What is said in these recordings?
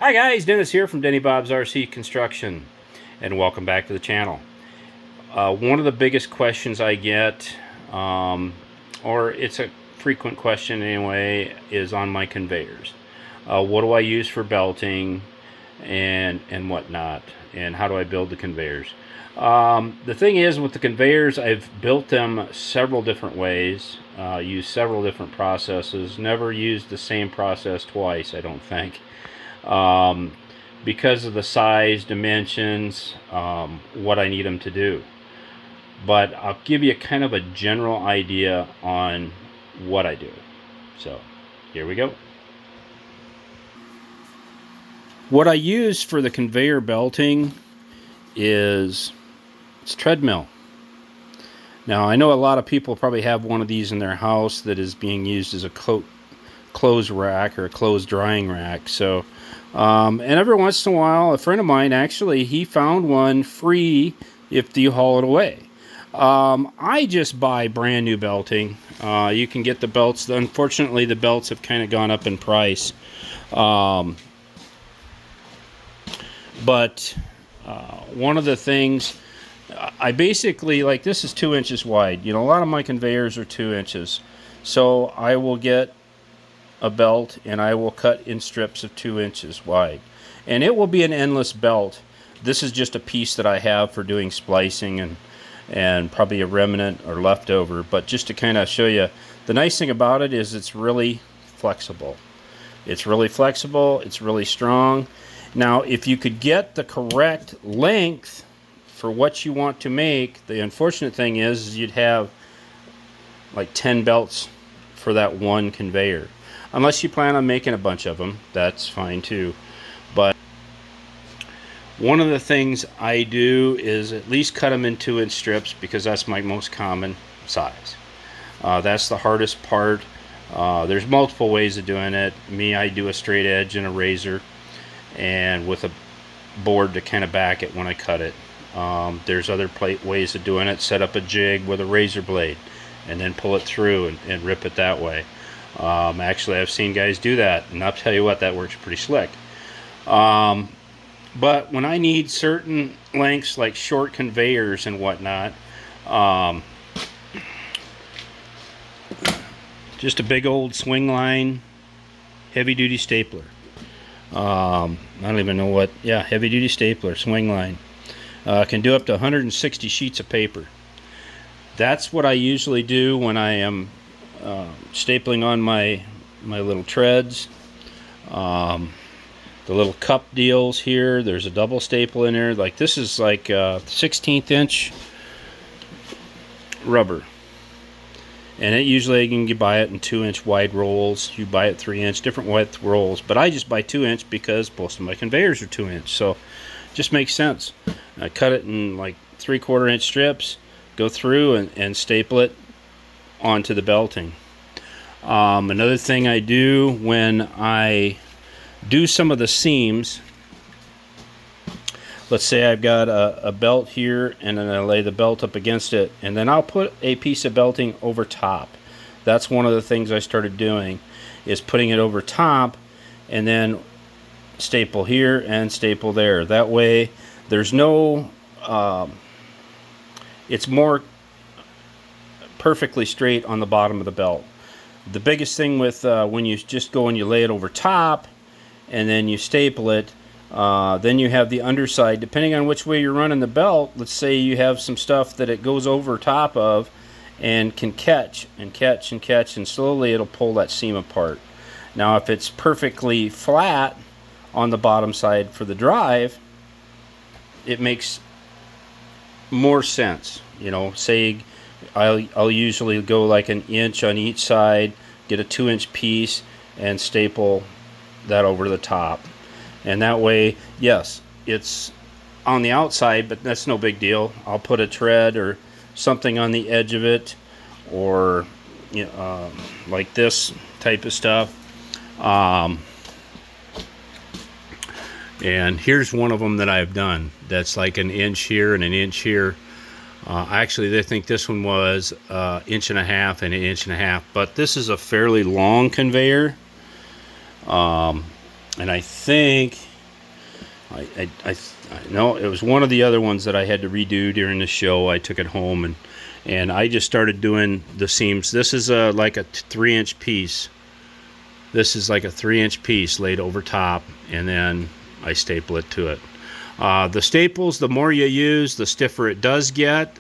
Hi guys, Dennis here from Denny Bob's RC Construction, and welcome back to the channel. One of the biggest questions I get, or it's a frequent question anyway, is on my conveyors. What do I use for belting and whatnot, and how do I build the conveyors? The thing is, with the conveyors, I've built them several different ways, used several different processes, never used the same process twice, I don't think. Because of the size, dimensions, what I need them to do. But I'll give you kind of a general idea on what I do. So here we go. What I use for the conveyor belting is Treadmill. Now I know a lot of people probably have one of these in their house that is being used as a clothes rack or a clothes drying rack. So and every once in a while, a friend of mine, actually, he found one free if you haul it away. I just buy brand new belting. You can get the belts. Unfortunately, the belts have kind of gone up in price. But one of the things, I basically, like, this is 2 inches wide. You know, a lot of my conveyors are 2 inches. So I will get a belt and I will cut in strips of 2 inches wide, and it will be an endless belt. This is just a piece that I have for doing splicing and probably a remnant or leftover, but just to kind of show you, the nice thing about it is it's really flexible. It's really strong. Now if you could get the correct length for what you want to make, the unfortunate thing is you'd have like 10 belts for that one conveyor. Unless you plan on making a bunch of them, that's fine too. But one of the things I do is at least cut them in 2 inch strips, because that's my most common size. That's the hardest part. There's multiple ways of doing it. I do a straight edge and a razor, and with a board to kind of back it when I cut it. There's other ways of doing it. Set up a jig with a razor blade and then pull it through and rip it that way. Actually, I've seen guys do that, and I'll tell you what, that works pretty slick. But when I need certain lengths, like short conveyors and whatnot, just a big old swing line, heavy duty stapler. I don't even know what, yeah, heavy duty stapler, swing line. Can do up to 160 sheets of paper. That's what I usually do when I am stapling on my little treads. The little cup deals here, there's a double staple in there. Like, this is like 16th inch rubber, and it usually you can buy it in 2 inch wide rolls. You buy it 3 inch, different width rolls, but I just buy 2 inch because most of my conveyors are 2 inch, so it just makes sense. I cut it in like 3/4 inch strips, go through and staple it onto the belting. Another thing I do when I do some of the seams, let's say I've got a belt here, and then I lay the belt up against it, and then I'll put a piece of belting over top. That's one of the things I started doing, is putting it over top and then staple here and staple there. That way there's no it's more perfectly straight on the bottom of the belt. The biggest thing with when you just go and you lay it over top and then you staple it, then you have the underside, depending on which way you're running the belt. Let's say you have some stuff that it goes over top of and can catch and catch and catch, and slowly it'll pull that seam apart. Now if it's perfectly flat on the bottom side for the drive, it makes more sense. You know, say I'll usually go like an inch on each side, get a 2 inch piece and staple that over the top. And that way, yes, it's on the outside, but that's no big deal. I'll put a tread or something on the edge of it, or you know, like this type of stuff. And here's one of them that I've done that's like an inch here and an inch here. Actually, they think this one was inch and a half and an inch and a half, but this is a fairly long conveyor. And I think I know it was one of the other ones that I had to redo during the show. I took it home and I just started doing the seams. This is like a 3-inch piece. This is like a 3-inch piece laid over top, and then I staple it to it. The staples, the more you use, the stiffer it does get.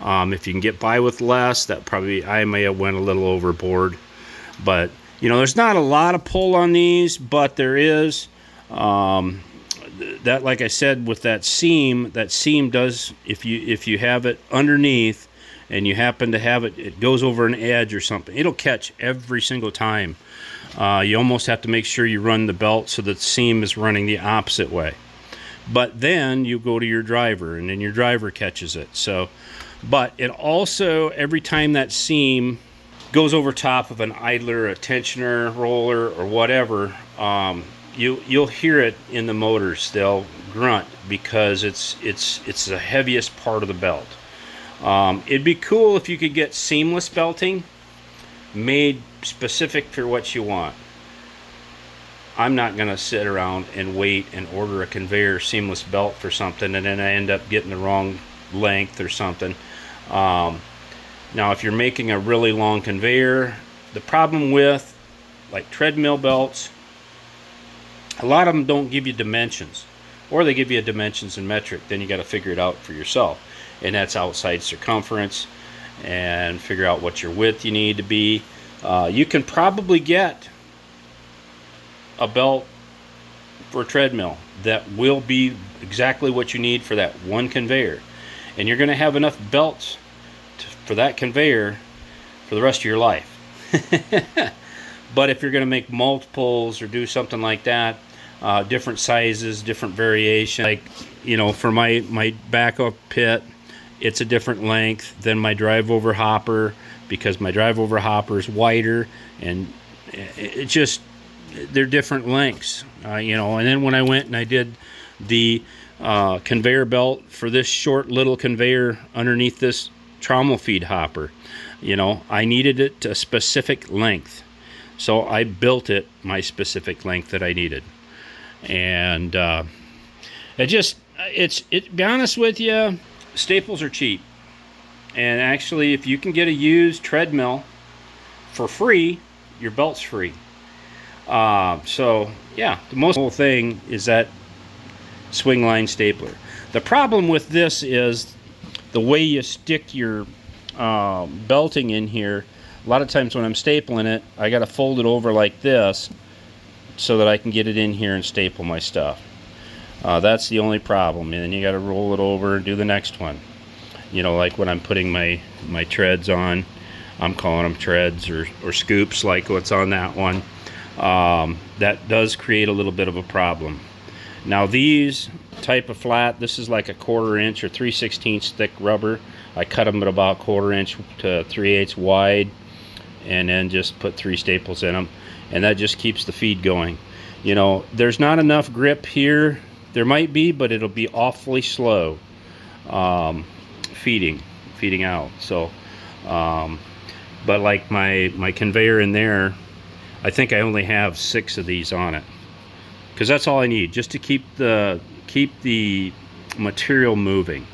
If you can get by with less, that probably, I may have went a little overboard. But, you know, there's not a lot of pull on these, but there is. That, like I said, with that seam does, if you have it underneath and you happen to have it goes over an edge or something, it'll catch every single time. You almost have to make sure you run the belt so that the seam is running the opposite way. But then you go to your driver, and then your driver catches it. So, but it also, every time that seam goes over top of an idler, a tensioner, roller, or whatever, you'll hear it in the motors. They'll grunt because it's the heaviest part of the belt. It'd be cool if you could get seamless belting made specific for what you want. I'm not going to sit around and wait and order a conveyor seamless belt for something and then I end up getting the wrong length or something. Now, if you're making a really long conveyor, the problem with like treadmill belts, a lot of them don't give you dimensions, or they give you dimensions in metric. Then you got to figure it out for yourself, and that's outside circumference, and figure out what your width you need to be. You can probably get a belt for a treadmill that will be exactly what you need for that one conveyor, and you're going to have enough belts for that conveyor for the rest of your life. But if you're going to make multiples or do something like that, different sizes, different variation, like, you know, for my backup pit, it's a different length than my drive over hopper, because my drive over hopper is wider, and it just, they're different lengths, you know. And then when I went and I did the conveyor belt for this short little conveyor underneath this trommel feed hopper, you know, I needed it to a specific length, so I built it my specific length that I needed. And to be honest with you, staples are cheap, and actually if you can get a used treadmill for free, your belt's free. So yeah, the most whole thing is that swing line stapler. The problem with this is the way you stick your belting in here. A lot of times when I'm stapling it, I got to fold it over like this so that I can get it in here and staple my stuff. That's the only problem. And then you got to roll it over and do the next one. You know, like when I'm putting my treads on, I'm calling them treads or scoops, like what's on that one. That does create a little bit of a problem. Now these type of flat, this is like a 1/4 inch or 3/16 thick rubber. I cut them at about 1/4 inch to 3/8 wide, and then just put 3 staples in them, and that just keeps the feed going. You know, there's not enough grip here. There might be, but it'll be awfully slow feeding out. So but like my conveyor in there, I think I only have 6 of these on it, because that's all I need, just to keep the material moving.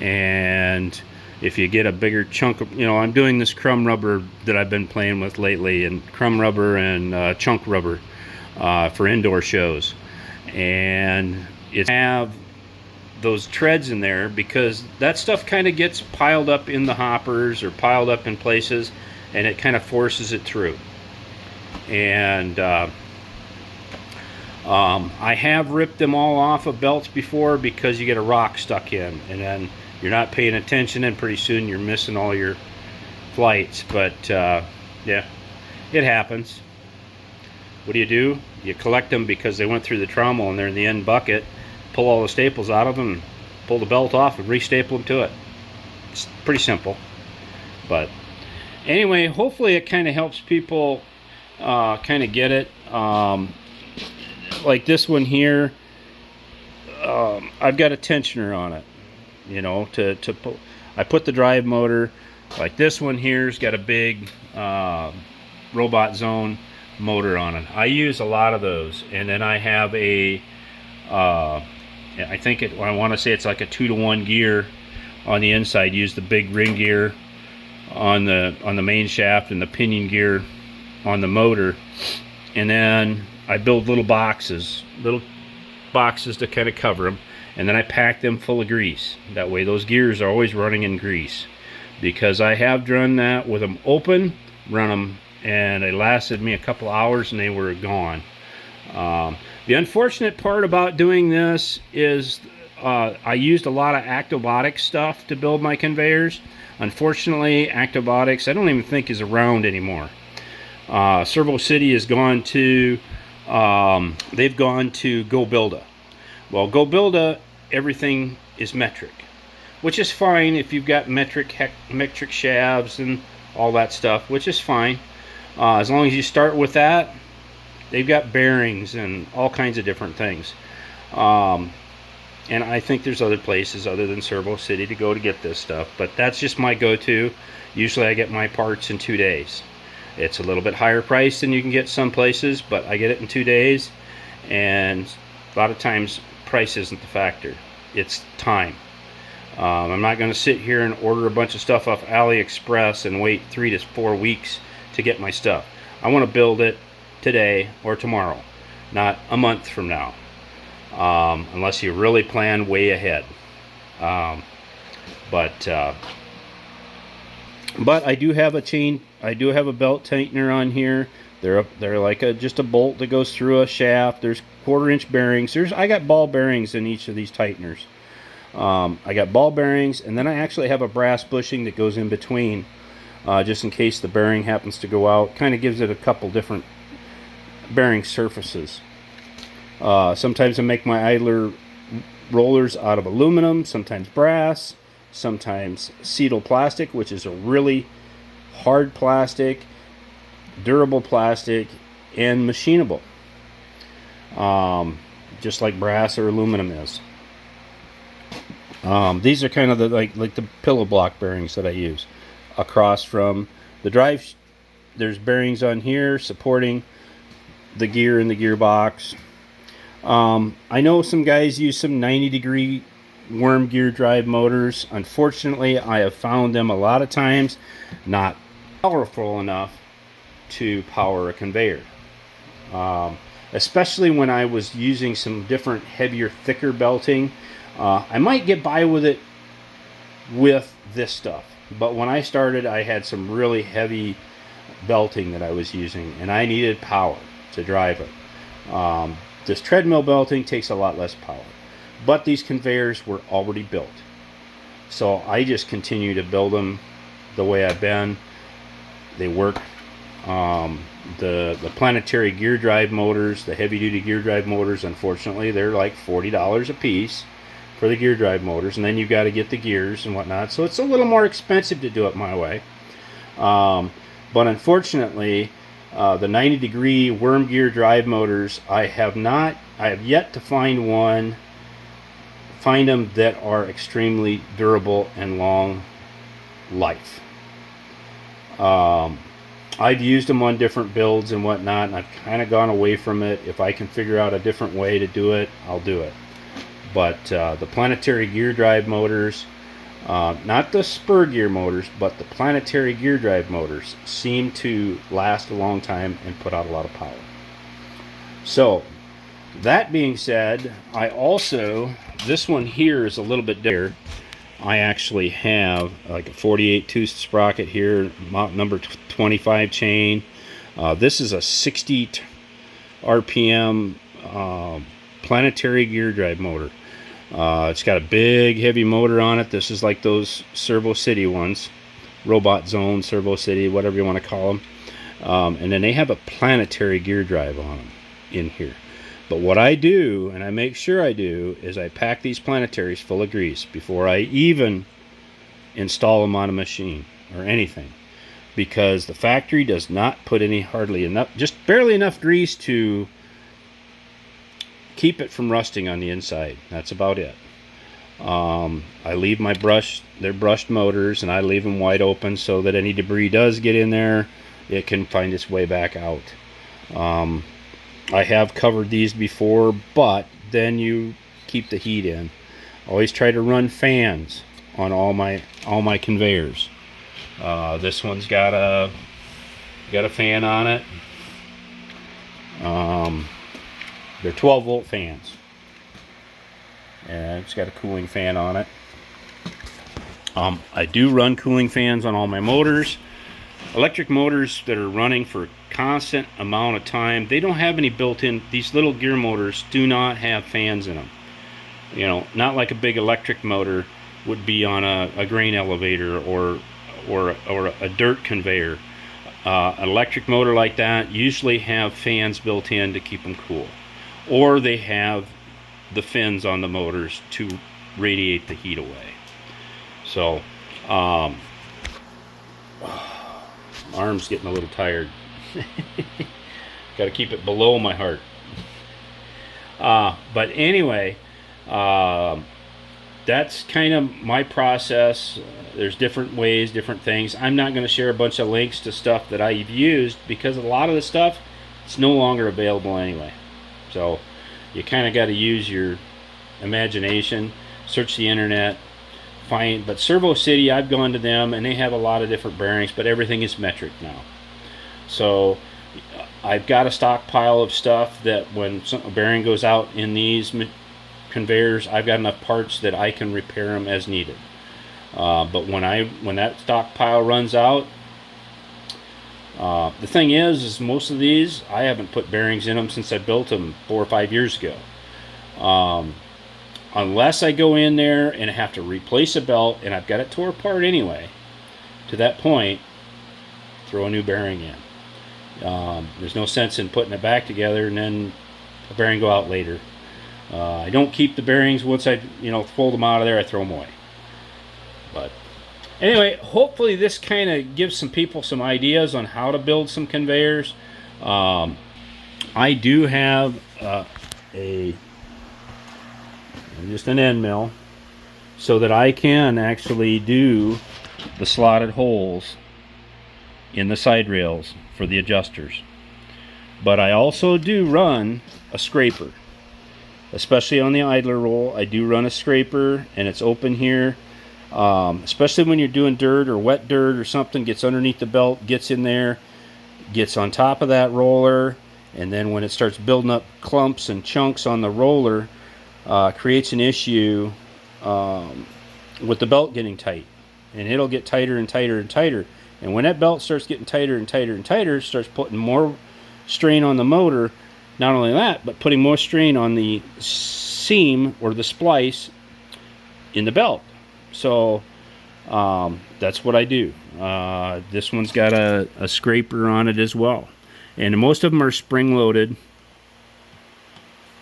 And if you get a bigger chunk of, you know, I'm doing this crumb rubber that I've been playing with lately, and crumb rubber and chunk rubber for indoor shows, and it have those treads in there, because that stuff kind of gets piled up in the hoppers or piled up in places, and it kind of forces it through. And I have ripped them all off of belts before, because you get a rock stuck in, and then you're not paying attention, and pretty soon you're missing all your flights. But yeah, it happens. What do? You collect them because they went through the trommel and they're in the end bucket. Pull all the staples out of them, pull the belt off, and restaple them to it. It's pretty simple. But anyway, hopefully it kind of helps people kind of get it. Like this one here, I've got a tensioner on it, you know, I put the drive motor. Like this one here's got a big robot zone motor on it. I use a lot of those. And then I have a I think I want to say it's like a 2-to-1 gear on the inside. Use the big ring gear on the main shaft and the pinion gear on the motor, and then I build little boxes to kind of cover them, and then I pack them full of grease. That way those gears are always running in grease, because I have done that with them open, run them, and they lasted me a couple hours and they were gone. The unfortunate part about doing this is I used a lot of Actobotics stuff to build my conveyors. Unfortunately, Actobotics I don't even think is around anymore. Servo City has gone to they've gone to Go Builda. Well, Go Builda, everything is metric, which is fine if you've got metric shafts and all that stuff, which is fine. As long as you start with that, they've got bearings and all kinds of different things. And I think there's other places other than Servo City to go to get this stuff, but that's just my go-to. Usually I get my parts in 2 days. It's a little bit higher price than you can get some places, but I get it in 2 days, and a lot of times price isn't the factor. It's time. I'm not going to sit here and order a bunch of stuff off AliExpress and wait 3 to 4 weeks to get my stuff. I want to build it today or tomorrow, not a month from now. Unless you really plan way ahead. But I do have a chain. I do have a belt tightener on here. They're like just a bolt that goes through a shaft. There's 1/4-inch bearings. I got ball bearings in each of these tighteners. I got ball bearings, and then I actually have a brass bushing that goes in between, just in case the bearing happens to go out. Kind of gives it a couple different bearing surfaces. Sometimes I make my idler rollers out of aluminum, sometimes brass, sometimes cetyl plastic, which is a really hard plastic, durable plastic, and machinable, just like brass or aluminum is. These are kind of like the pillow block bearings that I use. Across from the drive, there's bearings on here supporting the gear in the gearbox. I know some guys use some 90-degree worm gear drive motors. Unfortunately, I have found them a lot of times not powerful enough to power a conveyor. Especially when I was using some different heavier, thicker belting. I might get by with it with this stuff, but when I started, I had some really heavy belting that I was using, and I needed power to drive it. This treadmill belting takes a lot less power, but these conveyors were already built, so I just continue to build them the way I've been. They work. The planetary gear drive motors, the heavy-duty gear drive motors, unfortunately, they're like $40 a piece for the gear drive motors, and then you've got to get the gears and whatnot, so it's a little more expensive to do it my way. But unfortunately, the 90-degree worm gear drive motors, I have yet to find them that are extremely durable and long life. I've used them on different builds and whatnot, and I've kind of gone away from it. If I can figure out a different way to do it, I'll do it. But the planetary gear drive motors, not the spur gear motors, but the planetary gear drive motors seem to last a long time and put out a lot of power. So, that being said, this one here is a little bit different. I actually have like a 48 tooth sprocket here, number 25 chain. This is a 60 RPM planetary gear drive motor. It's got a big heavy motor on it. This is like those Servo City ones, Robot Zone, Servo City, whatever you want to call them. And then they have a planetary gear drive on them in here. But what I do, and I make sure I do, is I pack these planetaries full of grease before I even install them on a machine or anything, because the factory does not put hardly enough, just barely enough grease to keep it from rusting on the inside. That's about it. I leave they're brushed motors, and I leave them wide open so that any debris does get in there, it can find its way back out. I have covered these before, but then you keep the heat in. Always try to run fans on all my conveyors. This one's got a fan on it. They're 12 volt fans, and it's got a cooling fan on it. I do run cooling fans on all my motors. Electric motors that are running for a constant amount of time, they don't have any built-in. These little gear motors do not have fans in them. You know, not like a big electric motor would be on a grain elevator or a dirt conveyor. An electric motor like that usually have fans built in to keep them cool, or they have the fins on the motors to radiate the heat away. So arm's getting a little tired. Got to keep it below my heart. But anyway, that's kind of my process. There's different ways, different things. I'm not going to share a bunch of links to stuff that I've used, because a lot of the stuff, it's no longer available anyway. So you kind of got to use your imagination, search the internet, find. But Servo City, I've gone to them, and they have a lot of different bearings, but everything is metric now. So I've got a stockpile of stuff that when a bearing goes out in these conveyors, I've got enough parts that I can repair them as needed. But when that stockpile runs out, the thing is most of these I haven't put bearings in them since I built them 4 or 5 years ago. Unless I go in there and I have to replace a belt and I've got it tore apart anyway, to that point, throw a new bearing in. There's no sense in putting it back together and then a bearing go out later. I don't keep the bearings. Once I fold them out of there, I throw them away. But anyway, hopefully this kind of gives some people some ideas on how to build some conveyors. I do have just an end mill, so that I can actually do the slotted holes in the side rails for the adjusters. But I also do run a scraper, especially on the idler roll. I do run a scraper, and it's open here, especially when you're doing dirt or wet dirt or something gets underneath the belt, gets in there, gets on top of that roller, and then when it starts building up clumps and chunks on the roller, creates an issue with the belt getting tight, and it'll get tighter and tighter and tighter. And when that belt starts getting tighter and tighter and tighter, it starts putting more strain on the motor. Not only that, but putting more strain on the seam or the splice in the belt. So that's what I do. This one's got a scraper on it as well, and most of them are spring loaded,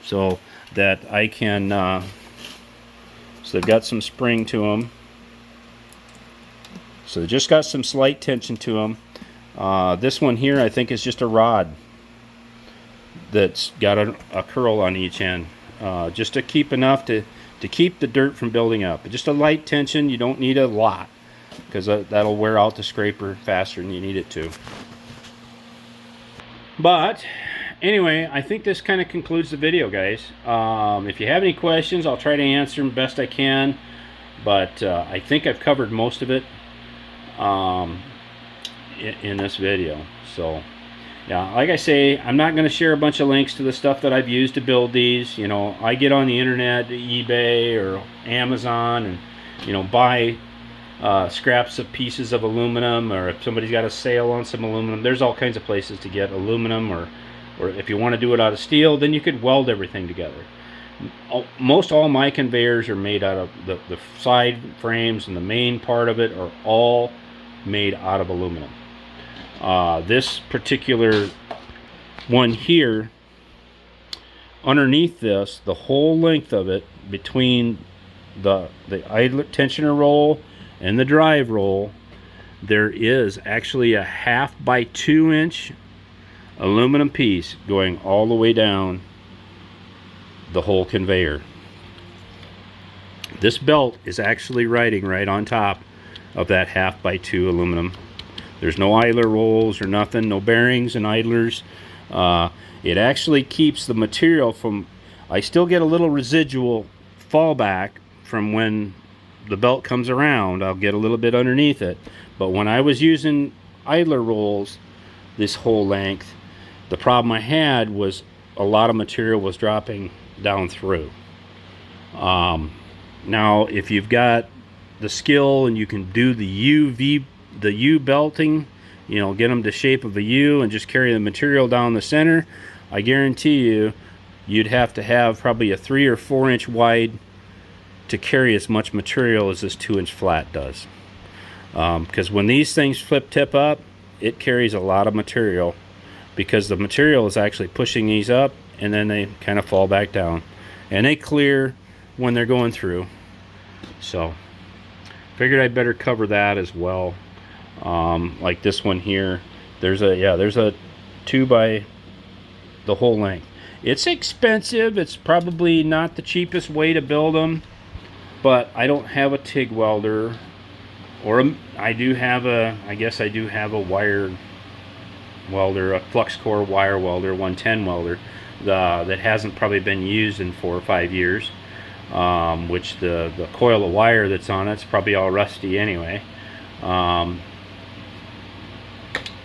so that I can so they've got some spring to them, so they just got some slight tension to them. This one here I think is just a rod that's got a curl on each end, just to keep enough to keep the dirt from building up. Just a light tension. You don't need a lot, because that'll wear out the scraper faster than you need it to. But anyway, I think this kind of concludes the video, guys. If you have any questions, I'll try to answer them best I can, but I think I've covered most of it in this video. So yeah, like I say, I'm not going to share a bunch of links to the stuff that I've used to build these. I get on the internet, eBay or Amazon, and buy scraps of pieces of aluminum, or if somebody's got a sale on some aluminum, there's all kinds of places to get aluminum, or if you want to do it out of steel, then you could weld everything together. Most all my conveyors are made out of the side frames, and the main part of it are all made out of aluminum. This particular one here, underneath this, the whole length of it, between the idler tensioner roll and the drive roll, there is actually a 1/2 by 2 inch aluminum piece going all the way down the whole conveyor. This belt is actually riding right on top of that 1/2 by 2 aluminum. There's no idler rolls or nothing, no bearings and idlers. It actually keeps the material from, I still get a little residual fallback from when the belt comes around. I'll get a little bit underneath it. But when I was using idler rolls this whole length, the problem I had was a lot of material was dropping down through. Now if you've got the skill and you can do the U belting, you know, get them to shape of a U and just carry the material down the center, I guarantee you you'd have to have probably a 3 or 4 inch wide to carry as much material as this 2-inch flat does. Because when these things flip tip up, it carries a lot of material, because the material is actually pushing these up, and then they kind of fall back down, and they clear when they're going through. So figured I'd better cover that as well. Like this one here, there's a 2 by the whole length. It's expensive. It's probably not the cheapest way to build them, but I don't have a TIG welder, or I guess I do have a wire welder, a flux core wire welder, 110 welder, that hasn't probably been used in 4 or 5 years, which the coil of wire that's on it's probably all rusty anyway.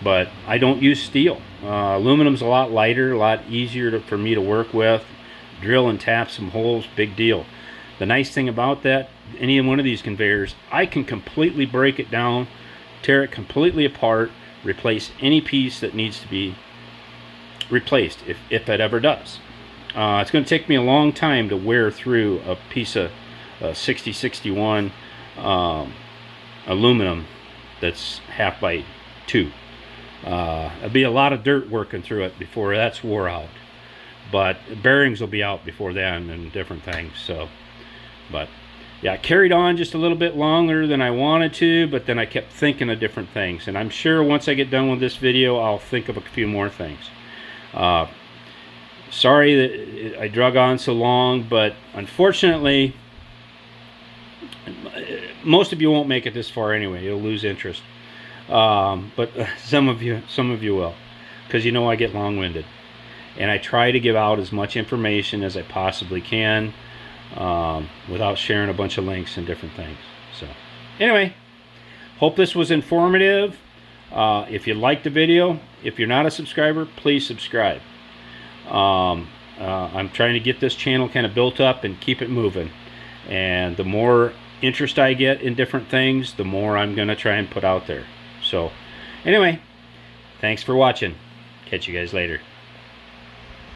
But I don't use steel. Aluminum's a lot lighter, a lot easier for me to work with. Drill and tap some holes, big deal. The nice thing about that, any one of these conveyors, I can completely break it down, tear it completely apart, replace any piece that needs to be replaced, if it ever does. It's going to take me a long time to wear through a piece of 6061 aluminum that's 1/2 by 2. It'll be a lot of dirt working through it before that's wore out, but bearings will be out before then and different things. So, but yeah, I carried on just a little bit longer than I wanted to, but then I kept thinking of different things, and I'm sure once I get done with this video I'll think of a few more things. Sorry that I drug on so long, but unfortunately most of you won't make it this far anyway. You'll lose interest. But some of you will, because you know I get long-winded, and I try to give out as much information as I possibly can, without sharing a bunch of links and different things. So anyway, hope this was informative. If you liked the video, if you're not a subscriber, please subscribe. I'm trying to get this channel kind of built up and keep it moving, and the more interest I get in different things, the more I'm going to try and put out there. So anyway, thanks for watching. Catch you guys later.